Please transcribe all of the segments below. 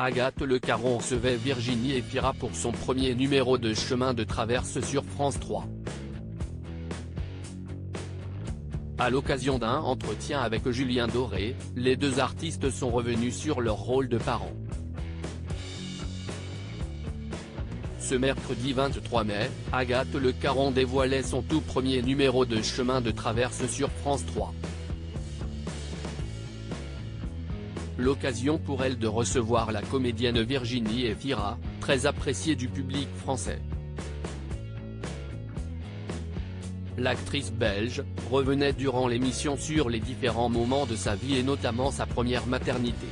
Agathe Le Caron recevait Virginie Efira pour son premier numéro de Chemin de traverse sur France 3. À l'occasion d'un entretien avec Julien Doré, les deux artistes sont revenus sur leur rôle de parents. Ce mercredi 23 mai, Agathe Le Caron dévoilait son tout premier numéro de Chemin de traverse sur France 3. L'occasion pour elle de recevoir la comédienne Virginie Efira, très appréciée du public français. L'actrice belge revenait durant l'émission sur les différents moments de sa vie et notamment sa première maternité.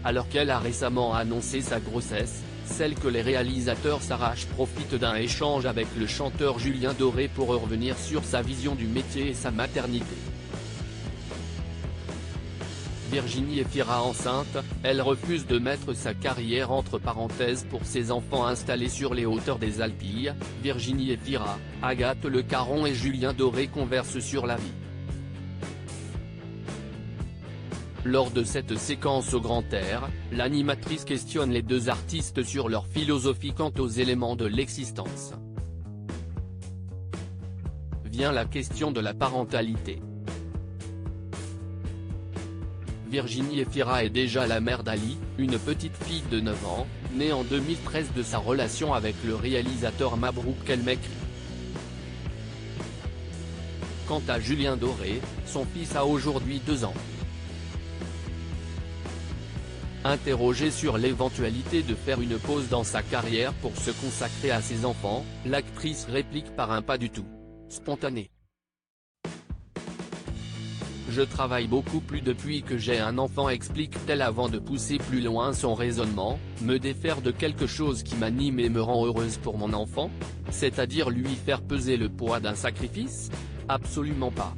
Alors qu'elle a récemment annoncé sa grossesse, celle que les réalisateurs s'arrachent profite d'un échange avec le chanteur Julien Doré pour revenir sur sa vision du métier et sa maternité. Virginie Efira enceinte, elle refuse de mettre sa carrière entre parenthèses pour ses enfants installés sur les hauteurs des Alpilles. Virginie Efira, Agathe Le Caron et Julien Doré conversent sur la vie. Lors de cette séquence au grand air, l'animatrice questionne les deux artistes sur leur philosophie quant aux éléments de l'existence. Vient la question de la parentalité. Virginie Efira est déjà la mère d'Ali, une petite fille de 9 ans, née en 2013 de sa relation avec le réalisateur Mabrouk El Mekri. Quant à Julien Doré, son fils a aujourd'hui 2 ans. Interrogée sur l'éventualité de faire une pause dans sa carrière pour se consacrer à ses enfants, l'actrice réplique par un pas du tout spontané. Je travaille beaucoup plus depuis que j'ai un enfant, explique-t-elle avant de pousser plus loin son raisonnement, me défaire de quelque chose qui m'anime et me rend heureuse pour mon enfant, c'est-à-dire lui faire peser le poids d'un sacrifice? Absolument pas.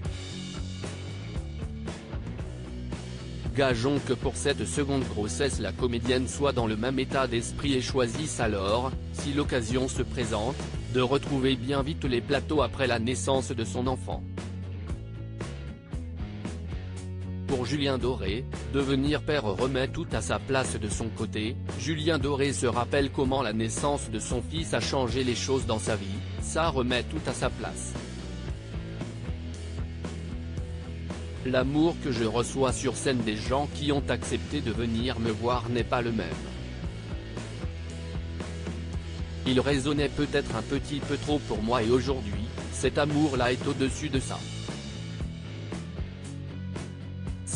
Gageons que pour cette seconde grossesse la comédienne soit dans le même état d'esprit et choisisse alors, si l'occasion se présente, de retrouver bien vite les plateaux après la naissance de son enfant. Pour Julien Doré, devenir père remet tout à sa place de son côté. Julien Doré se rappelle comment la naissance de son fils a changé les choses dans sa vie, ça remet tout à sa place. L'amour que je reçois sur scène des gens qui ont accepté de venir me voir n'est pas le même. Il résonnait peut-être un petit peu trop pour moi et aujourd'hui, cet amour-là est au-dessus de ça.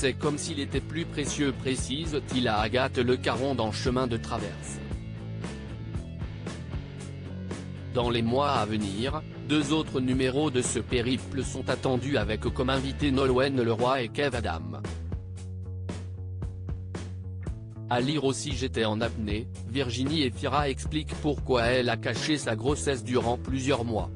C'est comme s'il était plus précieux, précise-t-il à Agathe Le Caron dans Chemin de traverse. Dans les mois à venir, 2 autres numéros de ce périple sont attendus avec comme invités Nolwenn Leroy et Kev Adam. À lire aussi J'étais en apnée, Virginie Efira explique pourquoi elle a caché sa grossesse durant plusieurs mois.